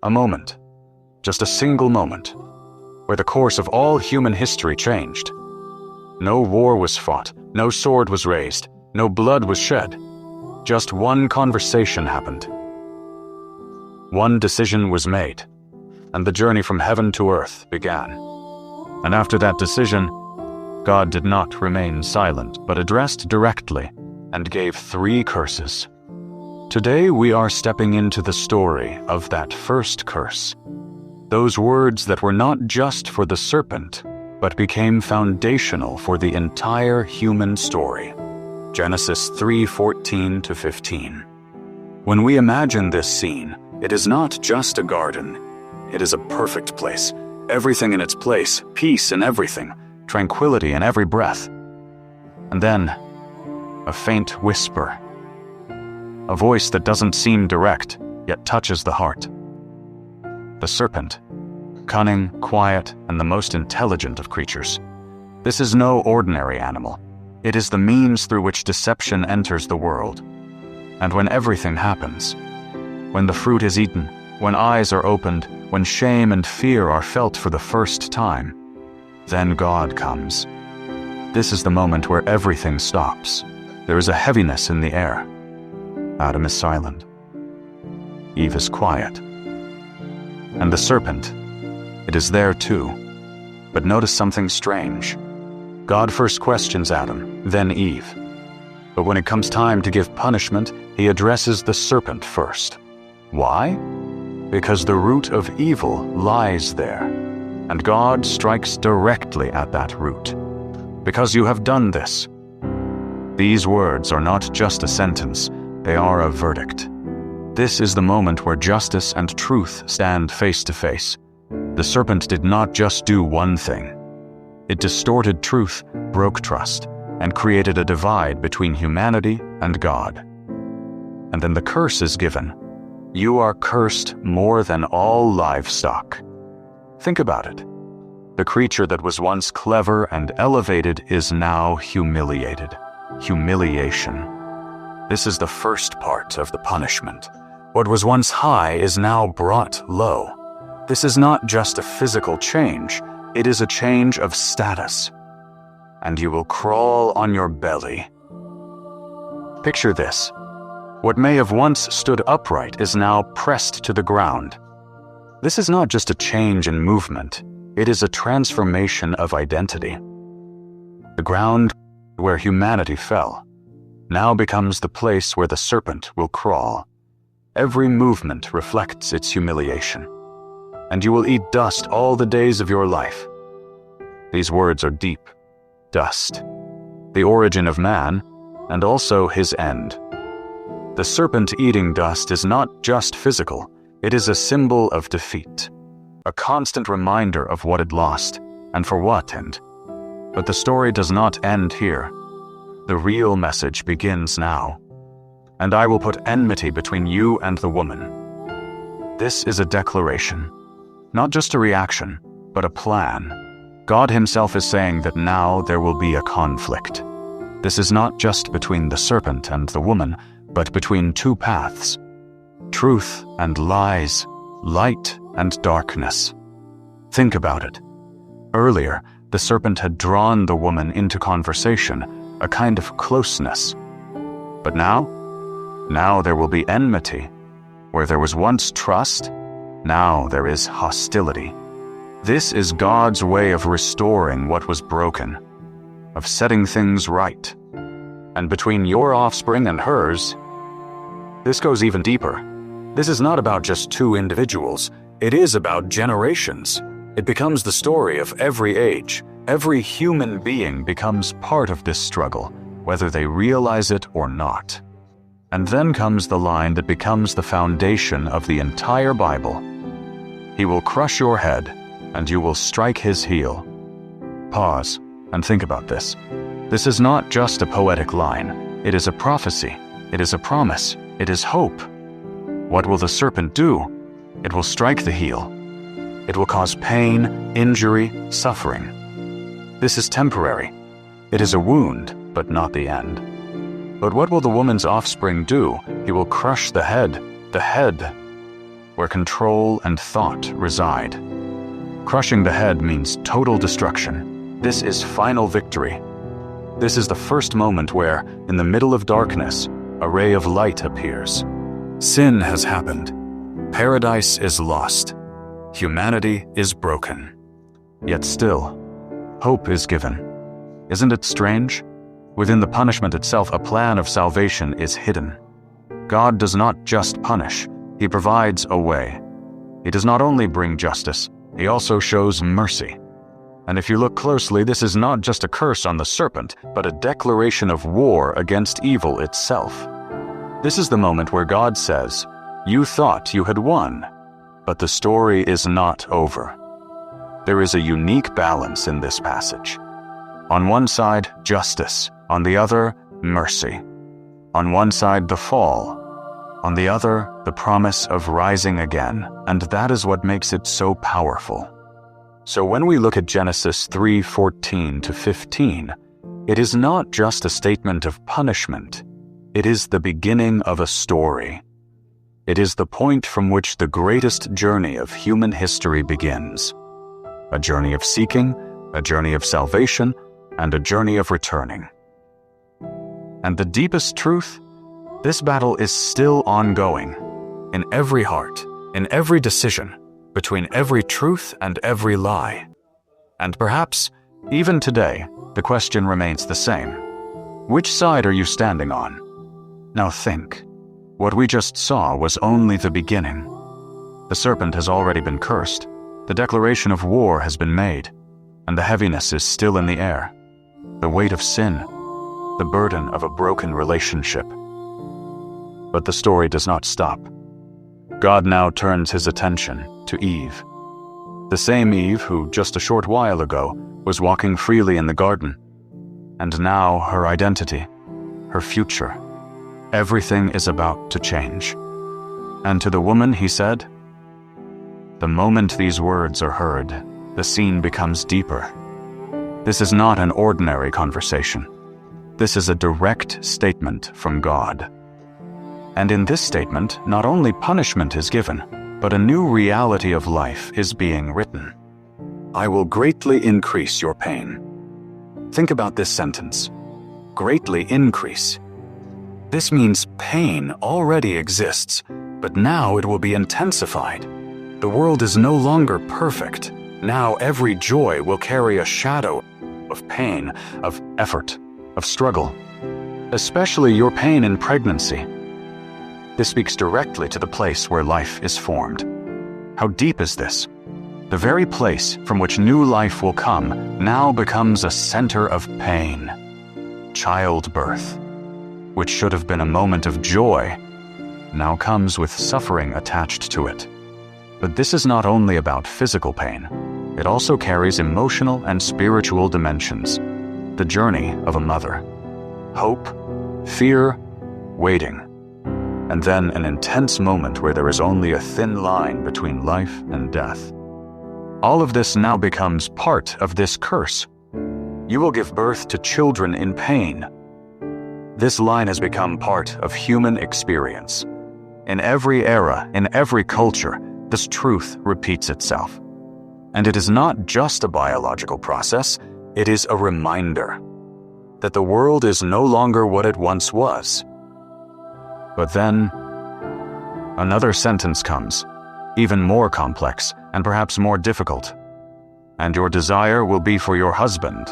A moment, just a single moment, where the course of all human history changed. No war was fought, no sword was raised, no blood was shed. Just one conversation happened. One decision was made, and the journey from heaven to earth began. And after that decision, God did not remain silent, but addressed directly and gave 3 curses. Today we are stepping into the story of that first curse. Those words that were not just for the serpent, but became foundational for the entire human story. Genesis 3:14-15. When we imagine this scene, it is not just a garden. It is a perfect place. Everything in its place, peace in everything, tranquility in every breath. And then, a faint whisper. A voice that doesn't seem direct, yet touches the heart. The serpent, cunning, quiet, and the most intelligent of creatures. This is no ordinary animal. It is the means through which deception enters the world. And when everything happens, when the fruit is eaten, when eyes are opened, when shame and fear are felt for the first time, then God comes. This is the moment where everything stops. There is a heaviness in the air. Adam is silent. Eve is quiet. And the serpent, it is there too. But notice something strange. God first questions Adam, then Eve. But when it comes time to give punishment, he addresses the serpent first. Why? Because the root of evil lies there, and God strikes directly at that root. Because you have done this. These words are not just a sentence, they are a verdict. This is the moment where justice and truth stand face to face. The serpent did not just do one thing. It distorted truth, broke trust, and created a divide between humanity and God. And then the curse is given. You are cursed more than all livestock. Think about it. The creature that was once clever and elevated is now humiliated. Humiliation. This is the first part of the punishment. What was once high is now brought low. This is not just a physical change, it is a change of status. And you will crawl on your belly. Picture this. What may have once stood upright is now pressed to the ground. This is not just a change in movement, it is a transformation of identity. The ground where humanity fell now becomes the place where the serpent will crawl. Every movement reflects its humiliation. And you will eat dust all the days of your life. These words are deep. Dust. The origin of man, and also his end. The serpent eating dust is not just physical, it is a symbol of defeat. A constant reminder of what it lost, and for what end. But the story does not end here. The real message begins now. And I will put enmity between you and the woman. This is a declaration. Not just a reaction, but a plan. God himself is saying that now there will be a conflict. This is not just between the serpent and the woman, but between 2 paths. Truth and lies, light and darkness. Think about it. Earlier, the serpent had drawn the woman into conversation, a kind of closeness. But now there will be enmity. Where there was once trust, now there is hostility. This is God's way of restoring what was broken, of setting things right. And between your offspring and hers, this goes even deeper. This is not about just 2 individuals. It is about generations. It becomes the story of every age. Every human being becomes part of this struggle, whether they realize it or not. And then comes the line that becomes the foundation of the entire Bible. He will crush your head, and you will strike his heel. Pause and think about this. This is not just a poetic line. It is a prophecy. It is a promise. It is hope. What will the serpent do? It will strike the heel. It will cause pain, injury, suffering. This is temporary. It is a wound, but not the end. But what will the woman's offspring do? He will crush the head. The head. where control and thought reside. Crushing the head means total destruction. This is final victory. This is the first moment where, in the middle of darkness, a ray of light appears. Sin has happened. Paradise is lost. Humanity is broken. Yet still, hope is given. Isn't it strange? Within the punishment itself, a plan of salvation is hidden. God does not just punish, He provides a way. He does not only bring justice, He also shows mercy. And if you look closely, this is not just a curse on the serpent, but a declaration of war against evil itself. This is the moment where God says, "You thought you had won, but the story is not over." There is a unique balance in this passage. On one side, justice. On the other, mercy. On one side, the fall. On the other, the promise of rising again. And that is what makes it so powerful. So when we look at Genesis 3:14 to 15, it is not just a statement of punishment. It is the beginning of a story. It is the point from which the greatest journey of human history begins. A journey of seeking, a journey of salvation, and a journey of returning. And the deepest truth? This battle is still ongoing. In every heart, in every decision, between every truth and every lie. And perhaps, even today, the question remains the same. Which side are you standing on? Now think. What we just saw was only the beginning. The serpent has already been cursed. The declaration of war has been made, and the heaviness is still in the air. The weight of sin, the burden of a broken relationship. But the story does not stop. God now turns His attention to Eve. The same Eve who, just a short while ago, was walking freely in the garden. And now her identity, her future, everything is about to change. And to the woman He said, "The moment these words are heard, the scene becomes deeper. This is not an ordinary conversation. This is a direct statement from God. And in this statement, not only punishment is given, but a new reality of life is being written. I will greatly increase your pain." Think about this sentence. Greatly increase. This means pain already exists, but now it will be intensified. The world is no longer perfect. Now every joy will carry a shadow of pain, of effort, of struggle. Especially your pain in pregnancy. This speaks directly to the place where life is formed. How deep is this? The very place from which new life will come now becomes a center of pain. Childbirth, which should have been a moment of joy, now comes with suffering attached to it. But this is not only about physical pain. It also carries emotional and spiritual dimensions. The journey of a mother. Hope, fear, waiting. And then an intense moment where there is only a thin line between life and death. All of this now becomes part of this curse. You will give birth to children in pain. This line has become part of human experience. In every era, in every culture, this truth repeats itself. And it is not just a biological process, it is a reminder that the world is no longer what it once was. But then, another sentence comes, even more complex and perhaps more difficult. And your desire will be for your husband.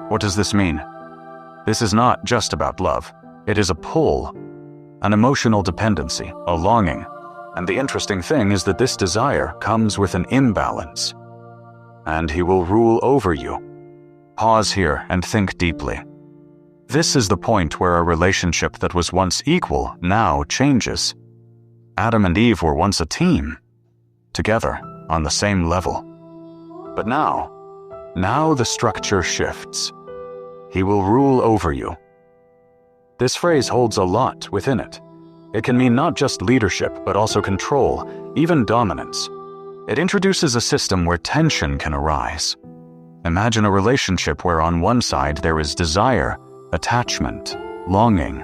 What does this mean? This is not just about love. It is a pull, an emotional dependency, a longing. And the interesting thing is that this desire comes with an imbalance. And he will rule over you. Pause here and think deeply. This is the point where a relationship that was once equal now changes. Adam and Eve were once a team, together on the same level. But now the structure shifts. He will rule over you. This phrase holds a lot within it. It can mean not just leadership, but also control, even dominance. It introduces a system where tension can arise. Imagine a relationship where on one side there is desire, attachment, longing,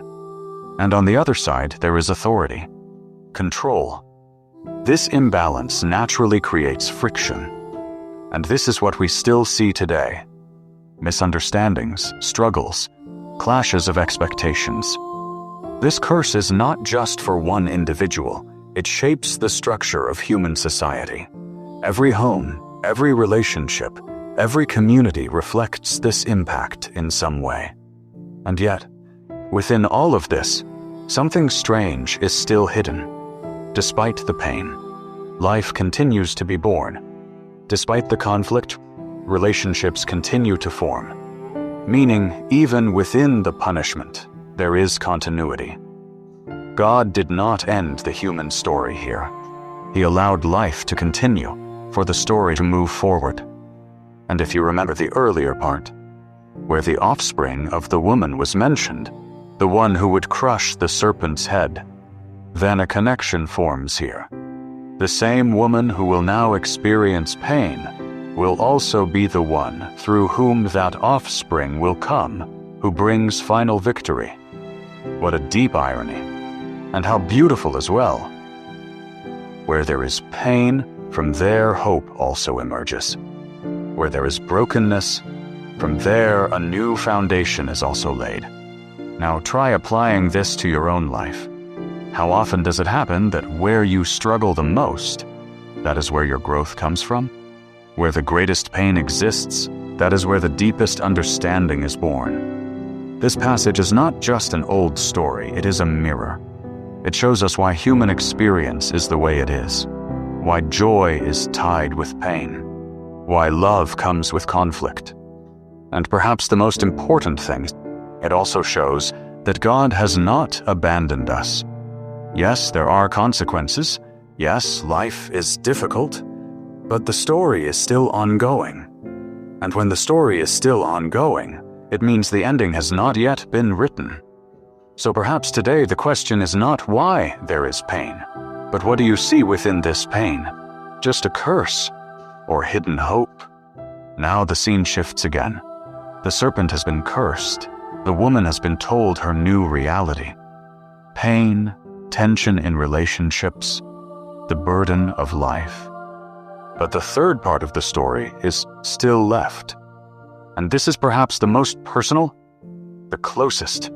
and on the other side there is authority, control, This imbalance naturally creates friction. And this is what we still see today. Misunderstandings, struggles, clashes of expectations. This curse is not just for one individual. It shapes the structure of human society. Every home, every relationship, every community reflects this impact in some way. And yet, within all of this, something strange is still hidden. Despite the pain, life continues to be born. Despite the conflict, relationships continue to form. Meaning, even within the punishment, there is continuity. God did not end the human story here. He allowed life to continue, for the story to move forward. And if you remember the earlier part, where the offspring of the woman was mentioned, the one who would crush the serpent's head, then a connection forms here. The same woman who will now experience pain will also be the one through whom that offspring will come, who brings final victory. What a deep irony, and how beautiful as well. Where there is pain, from there hope also emerges. Where there is brokenness, from there a new foundation is also laid. Now try applying this to your own life. How often does it happen that where you struggle the most, that is where your growth comes from? Where the greatest pain exists, that is where the deepest understanding is born. This passage is not just an old story, it is a mirror. It shows us why human experience is the way it is, why joy is tied with pain, why love comes with conflict. And perhaps the most important thing, it also shows that God has not abandoned us. Yes, there are consequences. Yes, life is difficult. But the story is still ongoing. And when the story is still ongoing, it means the ending has not yet been written. So perhaps today the question is not why there is pain, but what do you see within this pain? Just a curse or hidden hope? Now the scene shifts again. The serpent has been cursed. The woman has been told her new reality. Pain, tension in relationships, the burden of life. But the third part of the story is still left. And this is perhaps the most personal, the closest.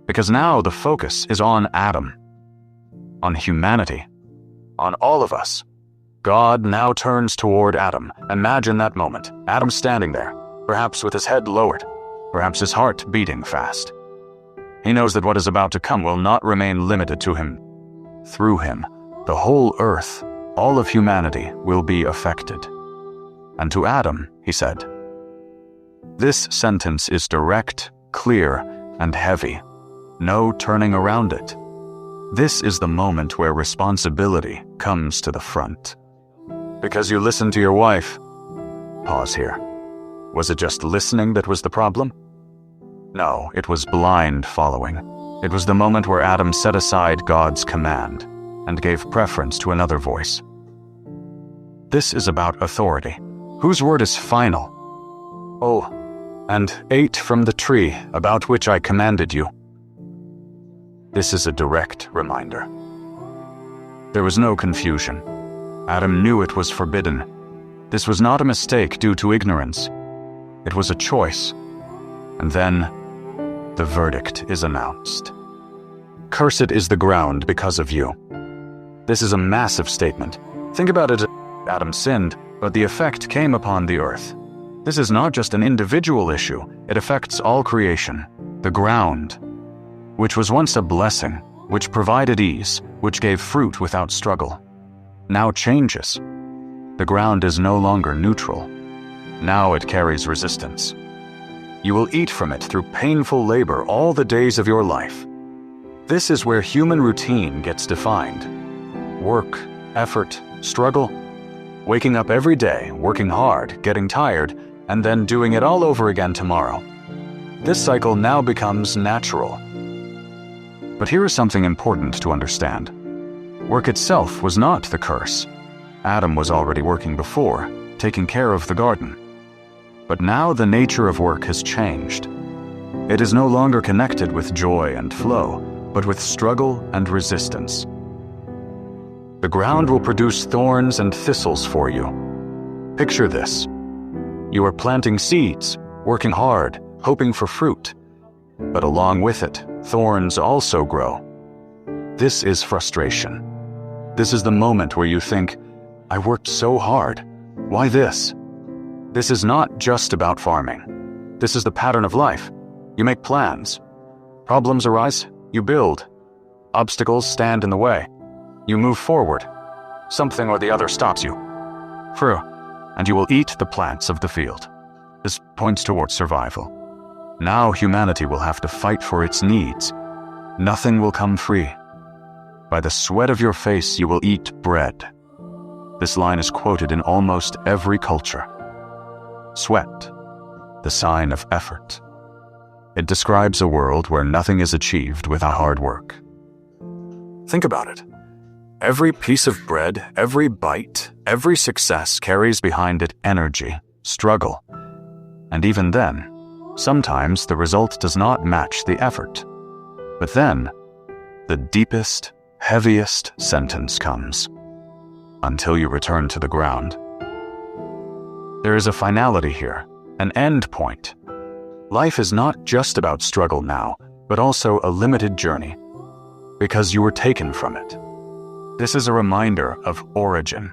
Because now the focus is on Adam, on humanity, on all of us. God now turns toward Adam. Imagine that moment. Adam standing there, perhaps with his head lowered, perhaps his heart beating fast. He knows that what is about to come will not remain limited to him. Through him, the whole earth, all of humanity will be affected. And to Adam, he said, "This sentence is direct, clear, and heavy. No turning around it. This is the moment where responsibility comes to the front. Because you listened to your wife." Pause here. Was it just listening that was the problem? No, it was blind following. It was the moment where Adam set aside God's command and gave preference to another voice. This is about authority. Whose word is final? "Oh, and ate from the tree about which I commanded you." This is a direct reminder. There was no confusion. Adam knew it was forbidden. This was not a mistake due to ignorance. It was a choice. And then, the verdict is announced. "Cursed is the ground because of you." This is a massive statement. Think about it. Adam sinned, but the effect came upon the earth. This is not just an individual issue. It affects all creation. The ground, which was once a blessing, which provided ease, which gave fruit without struggle, now changes. The ground is no longer neutral. Now it carries resistance. You will eat from it through painful labor all the days of your life. This is where human routine gets defined. Work, effort, struggle. Waking up every day, working hard, getting tired, and then doing it all over again tomorrow. This cycle now becomes natural. But here is something important to understand. Work itself was not the curse. Adam was already working before, taking care of the garden. But now the nature of work has changed. It is no longer connected with joy and flow, but with struggle and resistance. The ground will produce thorns and thistles for you. Picture this. You are planting seeds, working hard, hoping for fruit. But along with it, thorns also grow. This is frustration. This is the moment where you think, I worked so hard. Why this? This is not just about farming. This is the pattern of life. You make plans. Problems arise, you build. Obstacles stand in the way. You move forward. Something or the other stops you. True, and you will eat the plants of the field. This points towards survival. Now humanity will have to fight for its needs. Nothing will come free. By the sweat of your face you will eat bread. This line is quoted in almost every culture. Sweat, the sign of effort. It describes a world where nothing is achieved without hard work. Think about it. Every piece of bread, every bite, every success carries behind it energy, struggle. And even then, sometimes the result does not match the effort. But then, the deepest, heaviest sentence comes. Until you return to the ground. There is a finality here, an end point. Life is not just about struggle now, but also a limited journey, because you were taken from it. This is a reminder of origin.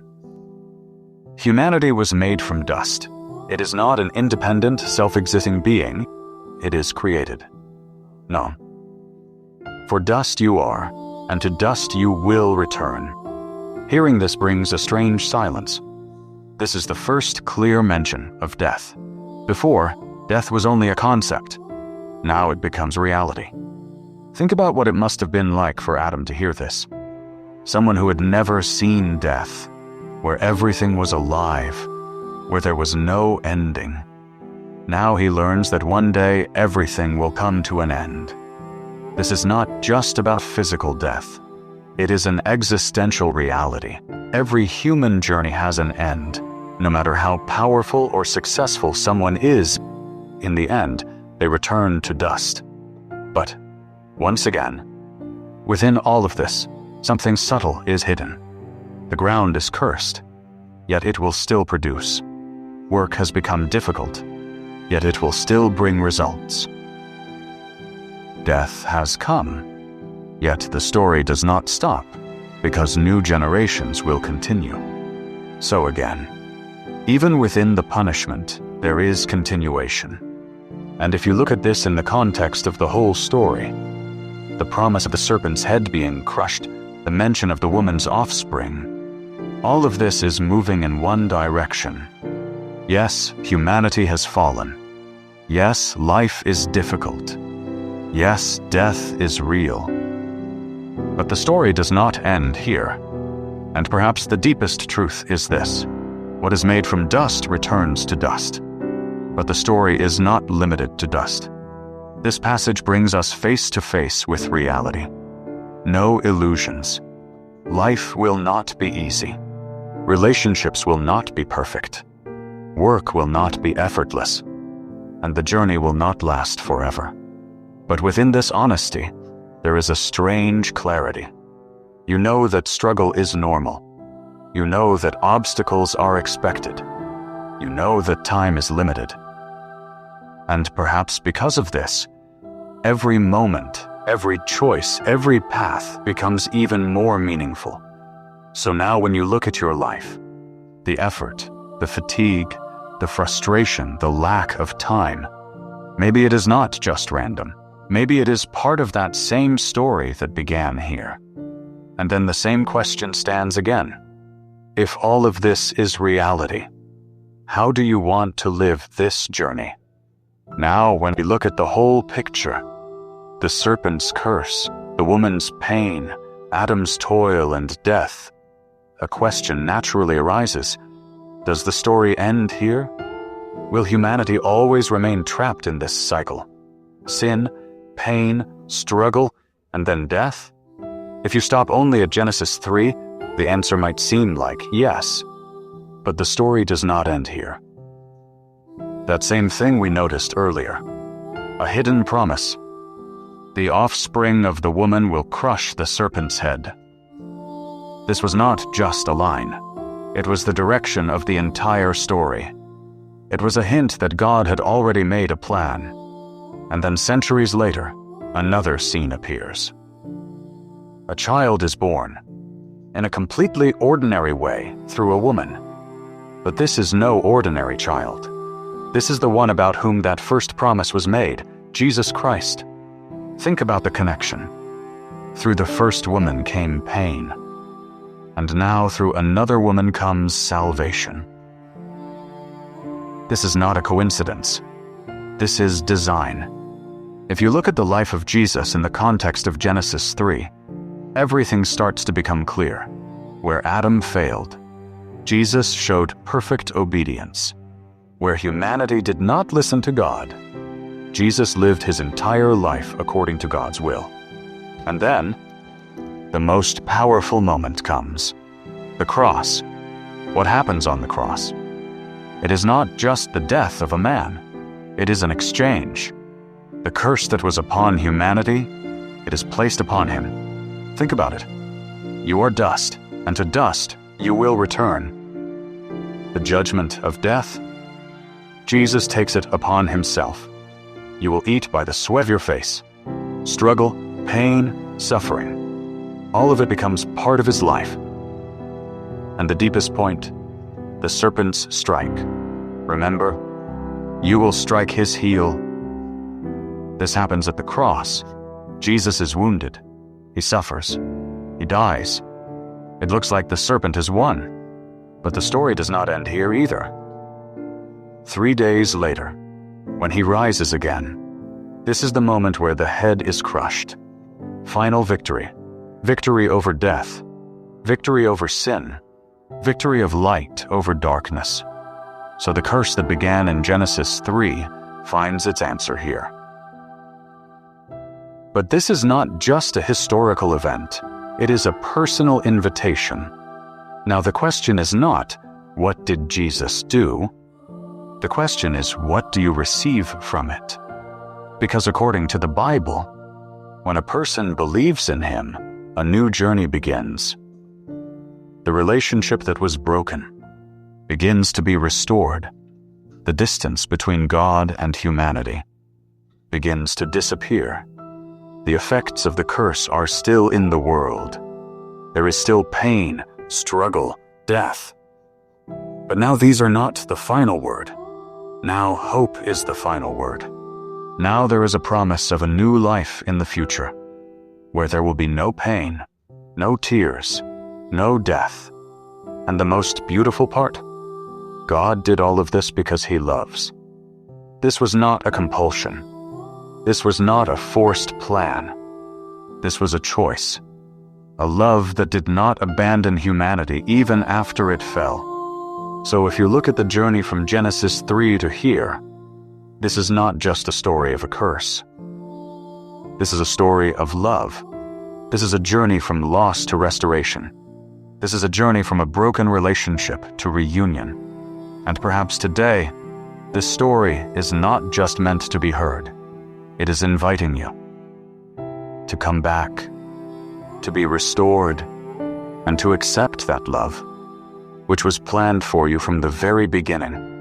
Humanity was made from dust. It is not an independent, self-existing being. It is created. No. For dust you are, and to dust you will return. Hearing this brings a strange silence. This is the first clear mention of death. Before, death was only a concept. Now it becomes reality. Think about what it must have been like for Adam to hear this. Someone who had never seen death, where everything was alive, where there was no ending. Now he learns that one day everything will come to an end. This is not just about physical death. It is an existential reality. Every human journey has an end. No matter how powerful or successful someone is, in the end, they return to dust. But, once again, within all of this, something subtle is hidden. The ground is cursed, yet it will still produce. Work has become difficult, yet it will still bring results. Death has come, yet the story does not stop, because new generations will continue. So again, even within the punishment, there is continuation. And if you look at this in the context of the whole story, the promise of the serpent's head being crushed, the mention of the woman's offspring, all of this is moving in one direction. Yes, humanity has fallen. Yes, life is difficult. Yes, death is real. But the story does not end here. And perhaps the deepest truth is this. What is made from dust returns to dust. But the story is not limited to dust. This passage brings us face to face with reality. No illusions. Life will not be easy. Relationships will not be perfect. Work will not be effortless. And the journey will not last forever. But within this honesty, there is a strange clarity. You know that struggle is normal. You know that obstacles are expected. You know that time is limited. And perhaps because of this, every moment, every choice, every path becomes even more meaningful. So now when you look at your life, the effort, the fatigue, the frustration, the lack of time, maybe it is not just random. Maybe it is part of that same story that began here. And then the same question stands again. If all of this is reality, how do you want to live this journey? Now, when we look at the whole picture, the serpent's curse, the woman's pain, Adam's toil and death, a question naturally arises. Does the story end here? Will humanity always remain trapped in this cycle? Sin, pain, struggle, and then death? If you stop only at Genesis 3, the answer might seem like yes. But the story does not end here. That same thing we noticed earlier. A hidden promise. The offspring of the woman will crush the serpent's head. This was not just a line. It was the direction of the entire story. It was a hint that God had already made a plan. And then centuries later, another scene appears. A child is born, in a completely ordinary way, through a woman. But this is no ordinary child. This is the one about whom that first promise was made, Jesus Christ. Think about the connection. Through the first woman came pain, and now through another woman comes salvation. This is not a coincidence. This is design. If you look at the life of Jesus in the context of Genesis 3, everything starts to become clear. Where Adam failed, Jesus showed perfect obedience. Where humanity did not listen to God, Jesus lived his entire life according to God's will. And then, the most powerful moment comes. The cross. What happens on the cross? It is not just the death of a man. It is an exchange. The curse that was upon humanity, it is placed upon him. Think about it. You are dust, and to dust you will return. The judgment of death, Jesus takes it upon himself. You will eat by the sweat of your face. Struggle, pain, suffering. All of it becomes part of his life. And the deepest point, the serpent's strike. Remember, you will strike his heel. This happens at the cross. Jesus is wounded. He suffers. He dies. It looks like the serpent has won. But the story does not end here either. 3 days later, when he rises again, this is the moment where the head is crushed. Final victory. Victory over death. Victory over sin. Victory of light over darkness. So the curse that began in Genesis 3 finds its answer here. But this is not just a historical event. It is a personal invitation. Now the question is not, what did Jesus do? The question is, what do you receive from it? Because according to the Bible, when a person believes in him, a new journey begins. The relationship that was broken begins to be restored. The distance between God and humanity begins to disappear. The effects of the curse are still in the world. There is still pain, struggle, death. But now these are not the final word. Now hope is the final word. Now there is a promise of a new life in the future, where there will be no pain, no tears, no death. And the most beautiful part, God did all of this because he loves. This was not a compulsion. This was not a forced plan. This was a choice. A love that did not abandon humanity even after it fell. So if you look at the journey from Genesis 3 to here, this is not just a story of a curse. This is a story of love. This is a journey from loss to restoration. This is a journey from a broken relationship to reunion. And perhaps today, this story is not just meant to be heard. It is inviting you to come back, to be restored, and to accept that love, which was planned for you from the very beginning.